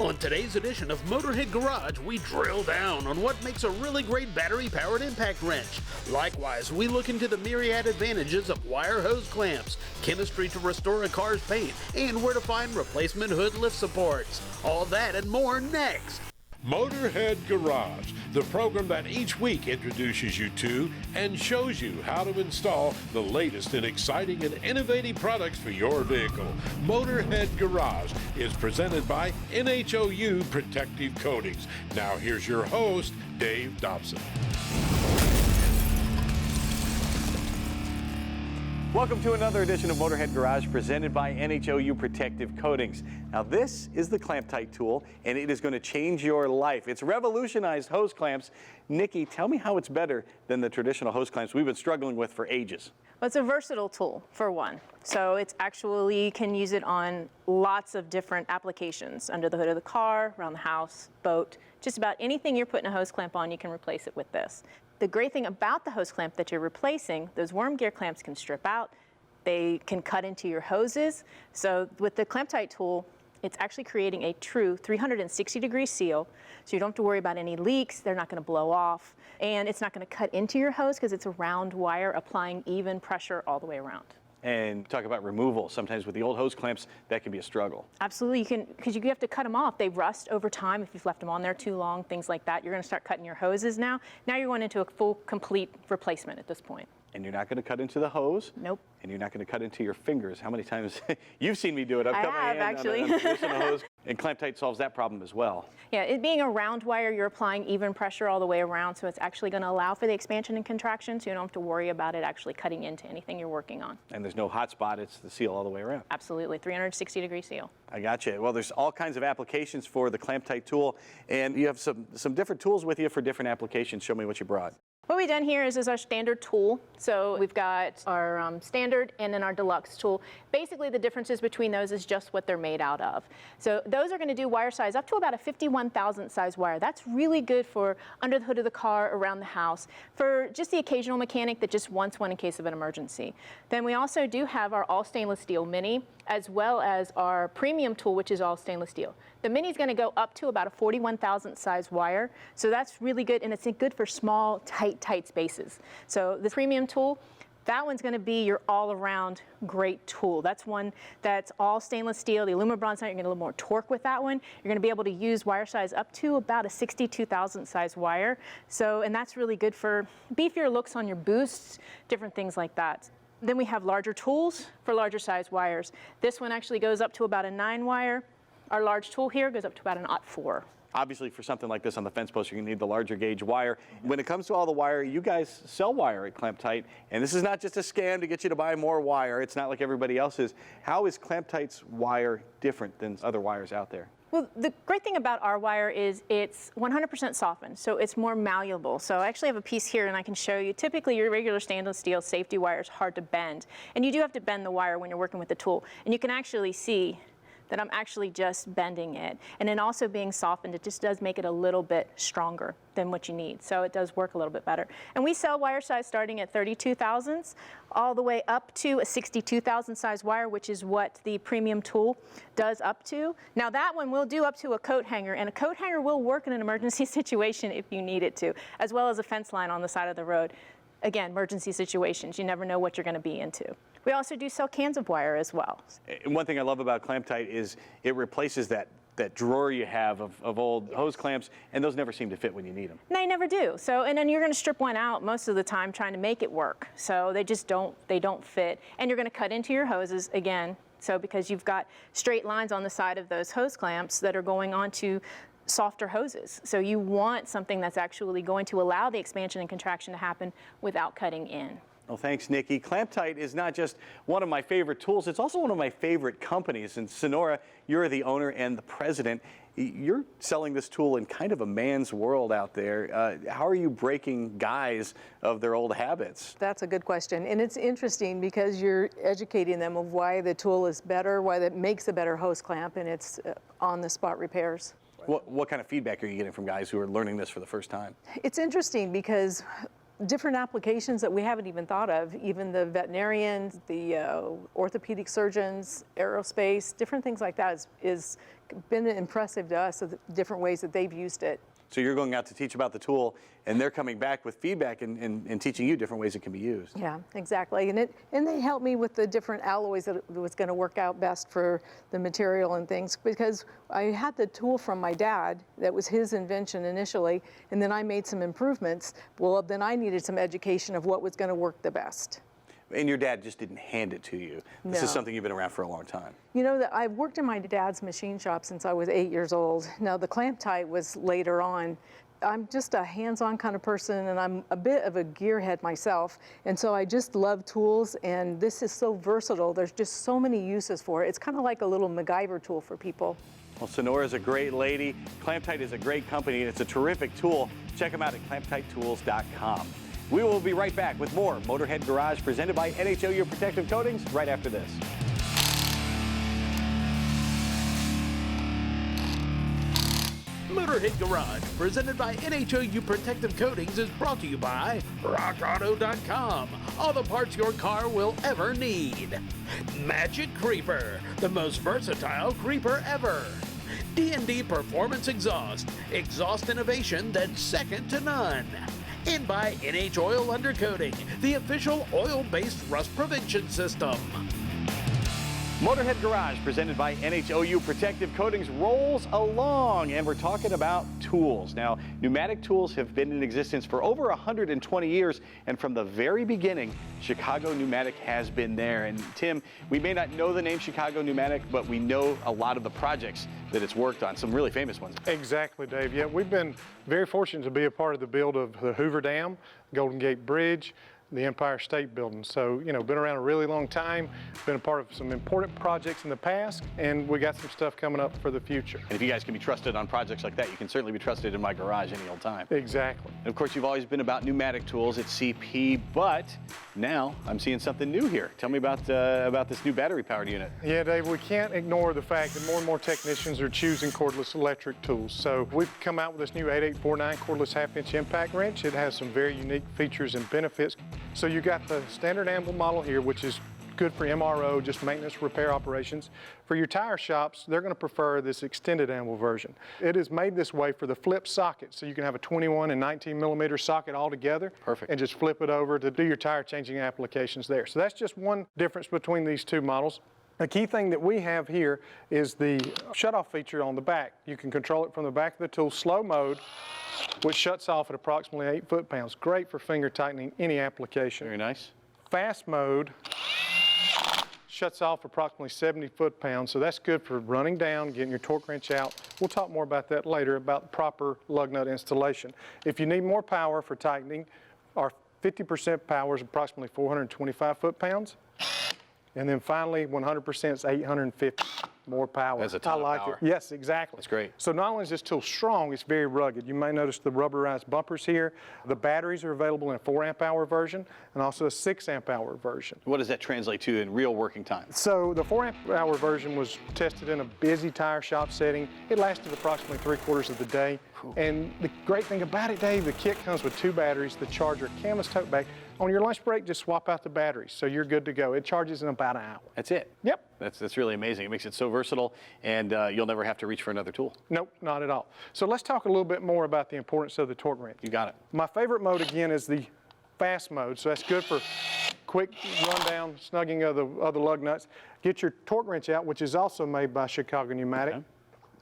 On today's edition of Motorhead Garage, we drill down on what makes a really great battery-powered impact wrench. Likewise, we look into the myriad advantages of wire hose clamps, chemistry to restore a car's paint, and where to find replacement hood lift supports. All that and more next. Motorhead Garage, the program that each week introduces you to and shows you how to install the latest and exciting and innovative products for your vehicle. Motorhead Garage is presented by NHOU Protective Coatings. Now here's your host, Dave Dobson. Welcome to another edition of Motorhead Garage presented by NHOU Protective Coatings. Now this is the Clamptite tool and it is going to change your life. It's revolutionized hose clamps. Nikki, tell me how it's better than the traditional hose clamps we've been struggling with for ages. Well, it's a versatile tool for one. So it's actually, you can use it on lots of different applications. Under the hood of the car, around the house, boat, just about anything you're putting a hose clamp on, you can replace it with this. The great thing about the hose clamp that you're replacing, those worm gear clamps can strip out. They can cut into your hoses. So with the Clamptite tool, it's actually creating a true 360-degree seal. So you don't have to worry about any leaks. They're not going to blow off. And it's not going to cut into your hose because it's a round wire applying even pressure all the way around. And talk about removal. Sometimes with the old hose clamps, that can be a struggle. Absolutely, you can, because you have to cut them off. They rust over time if you've left them on there too long, things like that. You're going to start cutting your hoses now. Now you're going into a full, complete replacement at this point. And you're not going to cut into the hose. Nope. And you're not going to cut into your fingers. How many times you've seen me do it? I've cut my hand actually. on a traditional hose. And Clamptite solves that problem as well. Yeah, it being a round wire, you're applying even pressure all the way around, so it's actually going to allow for the expansion and contraction, so you don't have to worry about it actually cutting into anything you're working on. And there's no hot spot, it's the seal all the way around. Absolutely, 360-degree seal. I gotcha. Well, there's all kinds of applications for the Clamptite tool, and you have some different tools with you for different applications. Show me what you brought. What we've done here is our standard tool. So we've got our standard and then our deluxe tool. Basically the differences between those is just what they're made out of. So those are going to do wire size up to about a 51,000 size wire. That's really good for under the hood of the car, around the house, for just the occasional mechanic that just wants one in case of an emergency. Then we also do have our all stainless steel mini, as well as our premium tool, which is all stainless steel. The mini is going to go up to about a 41,000 size wire, so that's really good, and it's good for small, tight spaces. So the premium tool, that one's going to be your all-around great tool. That's one that's all stainless steel. The aluminum bronze, you're going to get a little more torque with that one. You're going to be able to use wire size up to about a 62,000 size wire. So, and that's really good for beefier looks on your boosts, different things like that. Then we have larger tools for larger size wires. This one actually goes up to about a 9 wire. Our large tool here goes up to about an 0.4. Obviously, for something like this on the fence post, you're going to need the larger gauge wire. When it comes to all the wire, you guys sell wire at Clamptite, and this is not just a scam to get you to buy more wire. It's not like everybody else's. How is Clamptite's wire different than other wires out there? Well, the great thing about our wire is it's 100% softened, so it's more malleable. So I actually have a piece here and I can show you. Typically your regular stainless steel safety wire is hard to bend, and you do have to bend the wire when you're working with the tool. And you can actually see that I'm actually just bending it. And then also being softened, it just does make it a little bit stronger than what you need. So it does work a little bit better. And we sell wire size starting at 32 thousandths all the way up to a 62,000 size wire, which is what the premium tool does up to. Now that one will do up to a coat hanger, and a coat hanger will work in an emergency situation if you need it to, as well as a fence line on the side of the road. Again, emergency situations, you never know what you're going to be into. We also do sell cans of wire as well. And one thing I love about Clamptite is it replaces that drawer you have of old hose clamps, and those never seem to fit when you need them. They never do. So, and then you're going to strip one out most of the time trying to make it work. So they just don't fit. And you're going to cut into your hoses again. So because you've got straight lines on the side of those hose clamps that are going onto softer hoses. So you want something that's actually going to allow the expansion and contraction to happen without cutting in. Well, thanks, Nikki. Clamptite is not just one of my favorite tools, it's also one of my favorite companies. And Sonora, you're the owner and the president. You're selling this tool in kind of a man's world out there. How are you breaking guys of their old habits? That's a good question. And it's interesting because you're educating them of why the tool is better, why that makes a better hose clamp, and it's on-the-spot repairs. What kind of feedback are you getting from guys who are learning this for the first time? It's interesting because different applications that we haven't even thought of, even the veterinarians, the orthopedic surgeons, aerospace, different things like that is been impressive to us of the different ways that they've used it. So you're going out to teach about the tool, and they're coming back with feedback and teaching you different ways it can be used. Yeah, exactly. And they helped me with the different alloys that was going to work out best for the material and things, because I had the tool from my dad that was his invention initially, and then I made some improvements. Well, then I needed some education of what was going to work the best. And your dad just didn't hand it to you. This is No. something you've been around for a long time. You know, that I've worked in my dad's machine shop since I was 8 years old. Now, the Clamptite was later on. I'm just a hands-on kind of person, and I'm a bit of a gearhead myself, and so I just love tools, and this is so versatile. There's just so many uses for it. It's kind of like a little MacGyver tool for people. Well, Sonora's a great lady. Clamptite is a great company, and it's a terrific tool. Check them out at clamptitetools.com. We will be right back with more Motorhead Garage presented by NHOU Protective Coatings right after this. Motorhead Garage, presented by NHOU Protective Coatings, is brought to you by Rockauto.com. All the parts your car will ever need. Magic Creeper, the most versatile creeper ever. D&D Performance Exhaust, exhaust innovation that's second to none. And by Oil Undercoating, the official oil-based rust prevention system. Motorhead Garage, presented by NHOU Protective Coatings, rolls along, and we're talking about tools. Now, pneumatic tools have been in existence for over 120 years, and from the very beginning, Chicago Pneumatic has been there. And Tim, we may not know the name Chicago Pneumatic, but we know a lot of the projects that it's worked on, some really famous ones. Exactly, Dave. Yeah, we've been very fortunate to be a part of the build of the Hoover Dam, Golden Gate Bridge, the Empire State Building. So, you know, been around a really long time, been a part of some important projects in the past, and we got some stuff coming up for the future. And if you guys can be trusted on projects like that, you can certainly be trusted in my garage any old time. Exactly. And of course, you've always been about pneumatic tools at CP, but now I'm seeing something new here. Tell me about this new battery-powered unit. Yeah, Dave, we can't ignore the fact that more and more technicians are choosing cordless electric tools. So we've come out with this new 8849 cordless half-inch impact wrench. It has some very unique features and benefits. So you got the standard anvil model here, which is good for MRO, just maintenance repair operations. For your tire shops, they're going to prefer this extended anvil version. It is made this way for the flip socket, so you can have a 21 and 19 millimeter socket all together. Perfect. And just flip it over to do your tire changing applications there. So that's just one difference between these two models. The key thing that we have here is the shutoff feature on the back. You can control it from the back of the tool, slow mode, which shuts off at approximately 8 foot-pounds. Great for finger tightening any application. Very nice. Fast mode shuts off approximately 70 foot-pounds, so that's good for running down, getting your torque wrench out. We'll talk more about that later, about proper lug nut installation. If you need more power for tightening, our 50% power is approximately 425 foot-pounds. And then finally, 100% is 850 more power. That's a ton of power. It. Yes, exactly. That's great. So not only is this tool strong, it's very rugged. You may notice the rubberized bumpers here. The batteries are available in a 4 amp hour version and also a 6 amp hour version. What does that translate to in real working time? So the 4 amp hour version was tested in a busy tire shop setting. It lasted approximately 3/4 of the day. Cool. And the great thing about it, Dave, the kit comes with 2 batteries, the charger, canvas tote bag. On your lunch break, just swap out the batteries, so you're good to go. It charges in about an hour. That's it? Yep. That's really amazing. It makes it so versatile, and you'll never have to reach for another tool. Nope, not at all. So let's talk a little bit more about the importance of the torque wrench. You got it. My favorite mode, again, is the fast mode, so that's good for quick rundown, snugging of the lug nuts. Get your torque wrench out, which is also made by Chicago Pneumatic. Okay.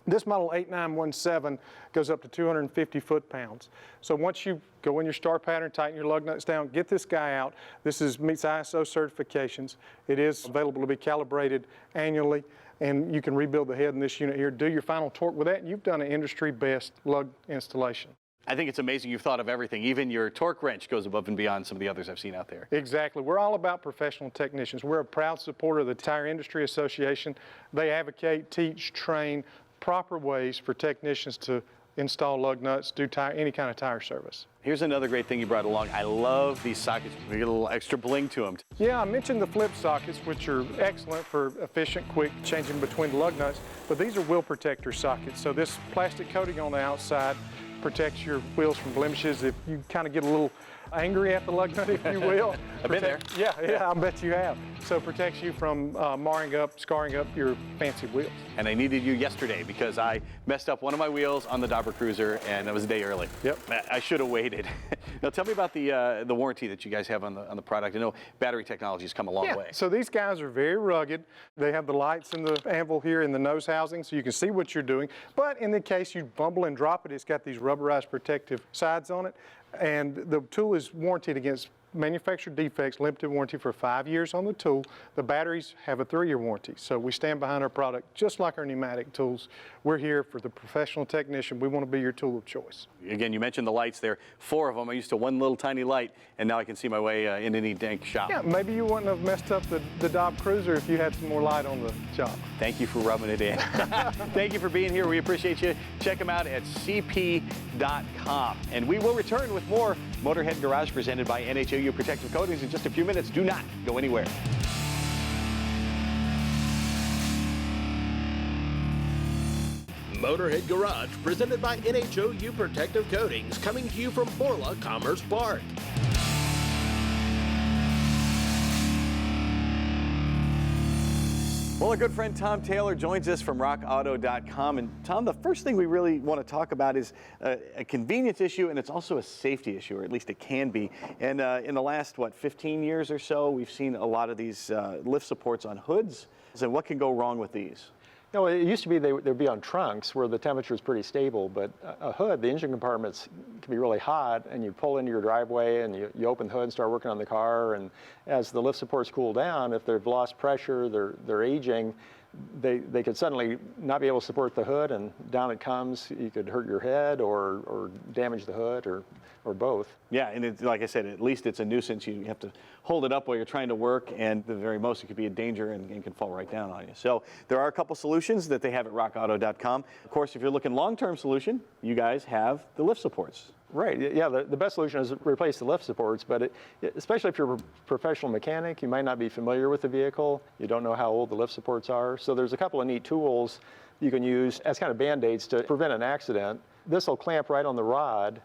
This model 8917 goes up to 250 foot-pounds. So once you go in your star pattern, tighten your lug nuts down, get this guy out. This meets ISO certifications. It is available to be calibrated annually, and you can rebuild the head in this unit here. Do your final torque with that, and you've done an industry-best lug installation. I think it's amazing you've thought of everything. Even your torque wrench goes above and beyond some of the others I've seen out there. Exactly. We're all about professional technicians. We're a proud supporter of the Tire Industry Association. They advocate, teach, train proper ways for technicians to install lug nuts, do any kind of tire service. Here's another great thing you brought along. I love these sockets. We get a little extra bling to them. Yeah, I mentioned the flip sockets, which are excellent for efficient, quick changing between the lug nuts, but these are wheel protector sockets. So this plastic coating on the outside protects your wheels from blemishes. If you kind of get a little angry at the lug nut, if you will. I've been there. Yeah, I bet you have. So it protects you from scarring up your fancy wheels. And I needed you yesterday because I messed up one of my wheels on the Dauber Cruiser, and it was a day early. Yep. I should have waited. Now tell me about the warranty that you guys have on the product. I know battery technology has come a long way. So these guys are very rugged. They have the lights in the anvil here in the nose housing, so you can see what you're doing. But in the case you bumble and drop it, it's got these rubberized protective sides on it. And the tool is warranted against manufacturer defects, limited warranty for 5 years on the tool. The batteries have a 3-year warranty. So we stand behind our product just like our pneumatic tools. We're here for the professional technician. We want to be your tool of choice. Again, you mentioned the lights there. 4 of them. I used to one little tiny light, and now I can see my way in any dank shop. Yeah, maybe you wouldn't have messed up the Dauber Cruiser if you had some more light on the shop. Thank you for rubbing it in. Thank you for being here. We appreciate you. Check them out at cp.com. And we will return with more Motorhead Garage presented by NHOU Protective Coatings in just a few minutes. Do not go anywhere. Motorhead Garage, presented by NHOU Protective Coatings, coming to you from Borla Commerce Park. Well, our good friend Tom Taylor joins us from Rockauto.com. And Tom, the first thing we really want to talk about is a convenience issue, and it's also a safety issue, or at least it can be. And in the last, 15 years or so, we've seen a lot of these lift supports on hoods. So what can go wrong with these? No, it used to be they'd be on trunks where the temperature is pretty stable, but a hood, the engine compartments can be really hot, and you pull into your driveway and you open the hood and start working on the car, and as the lift supports cool down, if they've lost pressure, they're aging, they could suddenly not be able to support the hood, and down it comes. You could hurt your head or damage the hood or both. Yeah, and it's, like I said, at least it's a nuisance. You have to hold it up while you're trying to work, and at the very most, it could be a danger and can fall right down on you. So there are a couple solutions that they have at rockauto.com. Of course, if you're looking long-term solution, you guys have the lift supports. Right, yeah, the best solution is to replace the lift supports, but especially if you're a professional mechanic, you might not be familiar with the vehicle, you don't know how old the lift supports are, so there's a couple of neat tools you can use as kind of band-aids to prevent an accident. This will clamp right on the rod,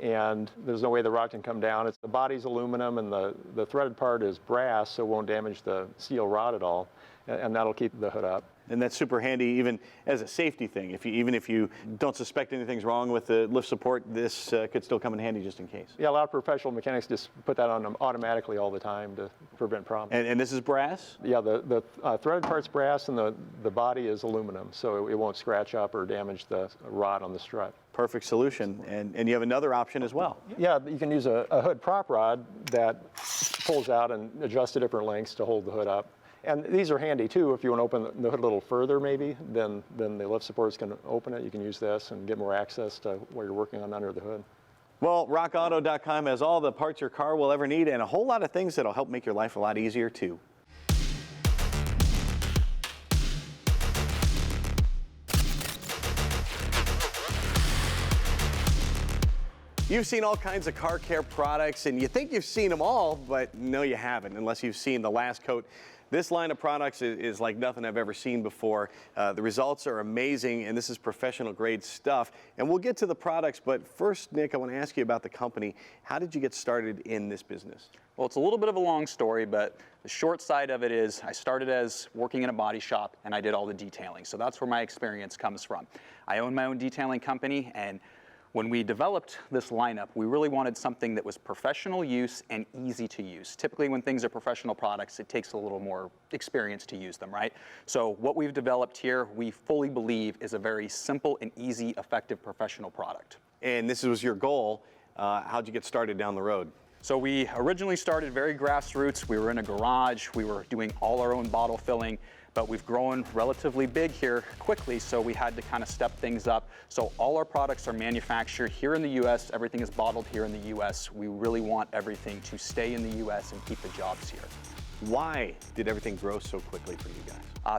and there's no way the rod can come down. The body's aluminum, and the threaded part is brass, so it won't damage the steel rod at all, and that'll keep the hood up. And that's super handy even as a safety thing. Even if you don't suspect anything's wrong with the lift support, this could still come in handy just in case. Yeah, a lot of professional mechanics just put that on them automatically all the time to prevent problems. And this is brass? Yeah, the threaded part's brass, and the body is aluminum, so it won't scratch up or damage the rod on the strut. Perfect solution. And you have another option as well. Yeah, you can use a hood prop rod that pulls out and adjusts to different lengths to hold the hood up. And these are handy too. If you want to open the hood a little further maybe than the lift supports can open it, you can use this and get more access to what you're working on under the hood. Well, rockauto.com has all the parts your car will ever need and a whole lot of things that'll help make your life a lot easier too. You've seen all kinds of car care products, and you think you've seen them all, but no, you haven't, unless you've seen the Last Coat. This line of products is like nothing I've ever seen before. The results are amazing, and this is professional grade stuff. And we'll get to the products, but first, Nick, I want to ask you about the company. How did you get started in this business? Well, it's a little bit of a long story, but the short side of it is I started as working in a body shop, and I did all the detailing. So that's where my experience comes from. I own my own detailing company, and when we developed this lineup, we really wanted something that was professional use and easy to use. Typically, when things are professional products, it takes a little more experience to use them, right? So what we've developed here, we fully believe is a very simple and easy, effective professional product. And this was your goal. How'd you get started down the road? So we originally started very grassroots. We were in a garage. We were doing all our own bottle filling. But we've grown relatively big here quickly, so we had to kind of step things up. So all our products are manufactured here in the U.S. Everything is bottled here in the U.S. We really want everything to stay in the U.S. and keep the jobs here. Why did everything grow so quickly for you guys?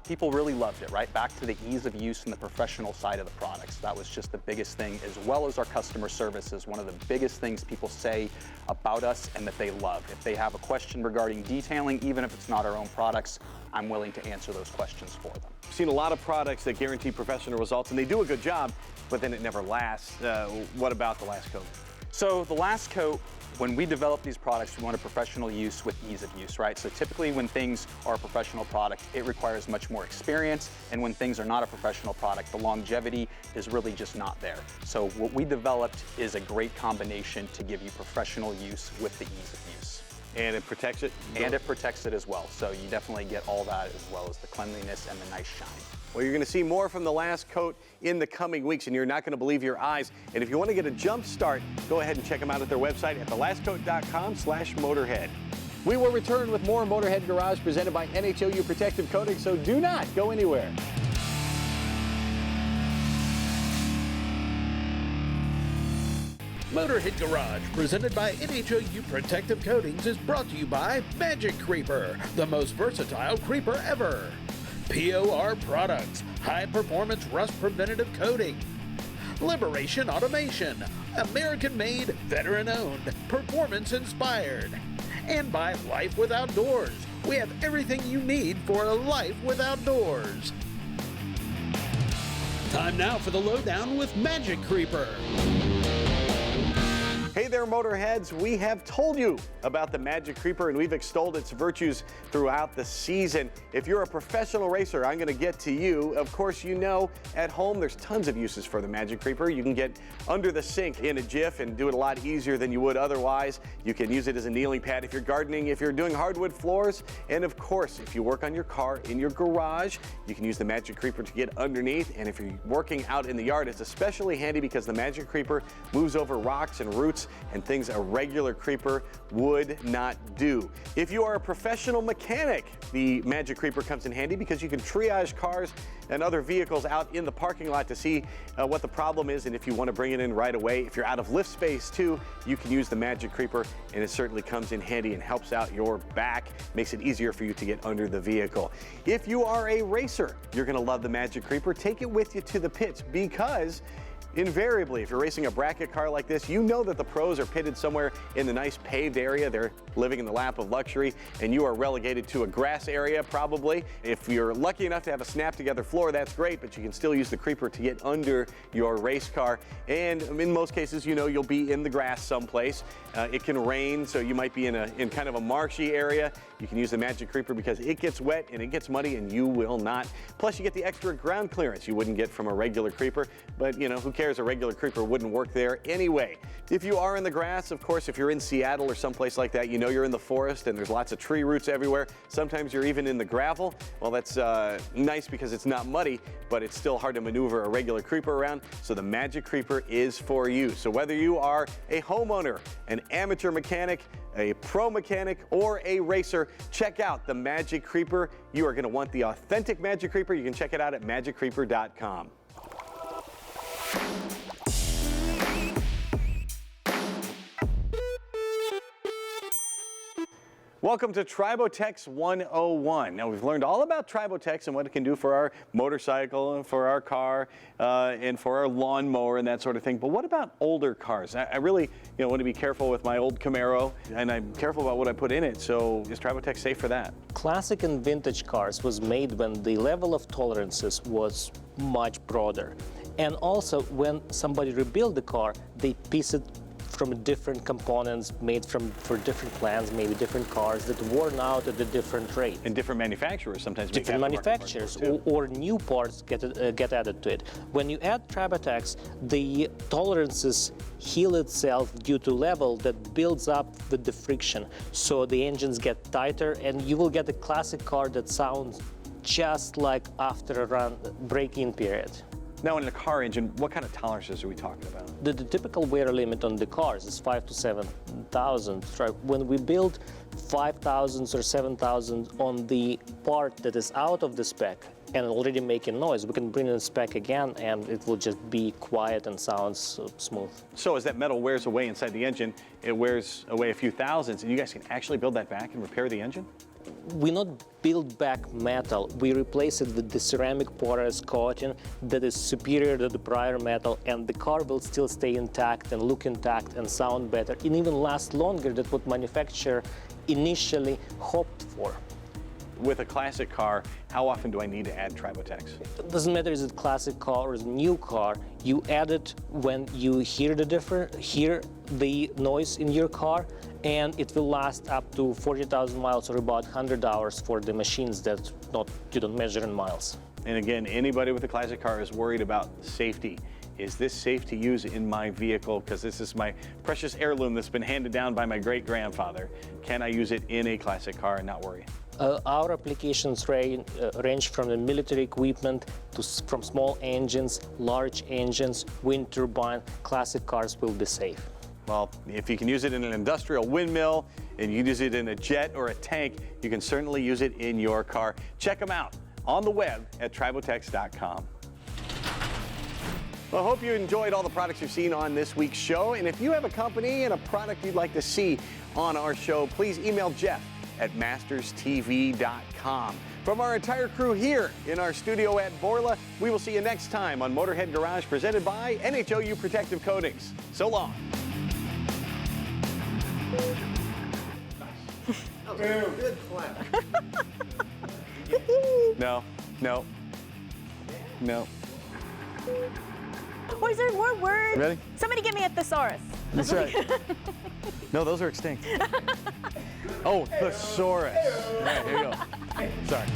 People really loved it, right? Back to the ease of use and the professional side of the products. That was just the biggest thing, as well as our customer service is one of the biggest things people say about us and that they love. If they have a question regarding detailing, even if it's not our own products, I'm willing to answer those questions for them. I've seen a lot of products that guarantee professional results, and they do a good job, but then it never lasts. What about the Last Coat? So the Last Coat, When we develop these products, we want a professional use with ease of use, right? So typically when things are a professional product, it requires much more experience, and when things are not a professional product, the longevity is really just not there. So what we developed is a great combination to give you professional use with the ease of use. And it protects it? And it protects it as well. So you definitely get all that as well as the cleanliness and the nice shine. Well, you're going to see more from The Last Coat in the coming weeks, and you're not going to believe your eyes. And if you want to get a jump start, go ahead and check them out at their website at thelastcoat.com/Motorhead. We will return with more Motorhead Garage presented by NHOU Protective Coating, so do not go anywhere. Motorhead Garage, presented by NHOU Protective Coatings, is brought to you by Magic Creeper, the most versatile creeper ever. POR Products, high-performance rust preventative coating. Liberation Automation, American-made, veteran-owned, performance-inspired. And by Life with Outdoors. We have everything you need for a life with outdoors. Time now for the lowdown with Magic Creeper. Hey there, Motorheads. We have told you about the Magic Creeper, and we've extolled its virtues throughout the season. If you're a professional racer, I'm going to get to you. Of course, you know, at home, there's tons of uses for the Magic Creeper. You can get under the sink in a jiff and do it a lot easier than you would otherwise. You can use it as a kneeling pad if you're gardening, if you're doing hardwood floors. And of course, if you work on your car in your garage, you can use the Magic Creeper to get underneath. And if you're working out in the yard, it's especially handy because the Magic Creeper moves over rocks and roots and things a regular creeper would not do. If you are a professional mechanic, the Magic Creeper comes in handy because you can triage cars and other vehicles out in the parking lot to see what the problem is, and if you want to bring it in right away. If you're out of lift space too, you can use the Magic Creeper, and it certainly comes in handy and helps out your back, makes it easier for you to get under the vehicle. If you are a racer, you're going to love the Magic Creeper. Take it with you to the pits because invariably, if you're racing a bracket car like this, you know that the pros are pitted somewhere in the nice paved area. They're living in the lap of luxury, and you are relegated to a grass area probably. If you're lucky enough to have a snap-together floor, that's great, but you can still use the creeper to get under your race car. And in most cases, you know, you'll be in the grass someplace. It can rain, so you might be in kind of a marshy area. You can use the Magic Creeper because it gets wet and it gets muddy, and you will not. Plus, you get the extra ground clearance you wouldn't get from a regular creeper, but you know, who cares? A regular creeper wouldn't work there anyway. If you are in the grass, of course, if you're in Seattle or someplace like that, you know you're in the forest and there's lots of tree roots everywhere. Sometimes you're even in the gravel. Well, that's nice because it's not muddy, but it's still hard to maneuver a regular creeper around, so the Magic Creeper is for you. So whether you are a homeowner, an amateur mechanic, a pro mechanic, or a racer, check out the Magic Creeper. You are going to want the authentic Magic Creeper. You can check it out at magiccreeper.com. Welcome to Tribotex 101. Now, we've learned all about Tribotex and what it can do for our motorcycle, and for our car, and for our lawnmower and that sort of thing. But what about older cars? I really want to be careful with my old Camaro, and I'm careful about what I put in it. So is Tribotex safe for that? Classic and vintage cars was made when the level of tolerances was much broader. And also, when somebody rebuilt the car, they piece it from different components made for different plans, maybe different cars that worn out at a different rate. And different manufacturers sometimes make different manufacturers or new parts get added to it. When you add Tribotex, the tolerances heal itself due to level that builds up with the friction. So the engines get tighter, and you will get a classic car that sounds just like after a break-in period. Now, in a car engine, what kind of tolerances are we talking about? The typical wear limit on the cars is 5,000 to 7,000. When we build 5,000 or 7,000 on the part that is out of the spec and already making noise, we can bring in spec again, and it will just be quiet and sounds smooth. So as that metal wears away inside the engine, it wears away a few thousands, and you guys can actually build that back and repair the engine? We not build back metal, we replace it with the ceramic porous coating that is superior to the prior metal, and the car will still stay intact and look intact and sound better, and even last longer than what manufacturer initially hoped for. with a classic car, how often do I need to add Tribotex? It doesn't matter is it classic car or is it new car. You add it when you hear the noise in your car, and it will last up to 40,000 miles or about 100 hours for the machines that you don't measure in miles. And again, anybody with a classic car is worried about safety. Is this safe to use in my vehicle? Because this is my precious heirloom that's been handed down by my great-grandfather. Can I use it in a classic car and not worry? Our applications range from the military equipment from small engines, large engines, wind turbine. Classic cars will be safe. Well, if you can use it in an industrial windmill and you use it in a jet or a tank, you can certainly use it in your car. Check them out on the web at tribotex.com. Well, I hope you enjoyed all the products you've seen on this week's show. And if you have a company and a product you'd like to see on our show, please email Jeff at masterstv.com. From our entire crew here in our studio at Borla, we will see you next time on Motorhead Garage, presented by NHOU Protective Coatings. So long. Good clap. No. Oh, is there more words? Ready? Somebody give me a thesaurus. That's right. No, those are extinct. Oh, thesaurus. All right, here you go. Sorry.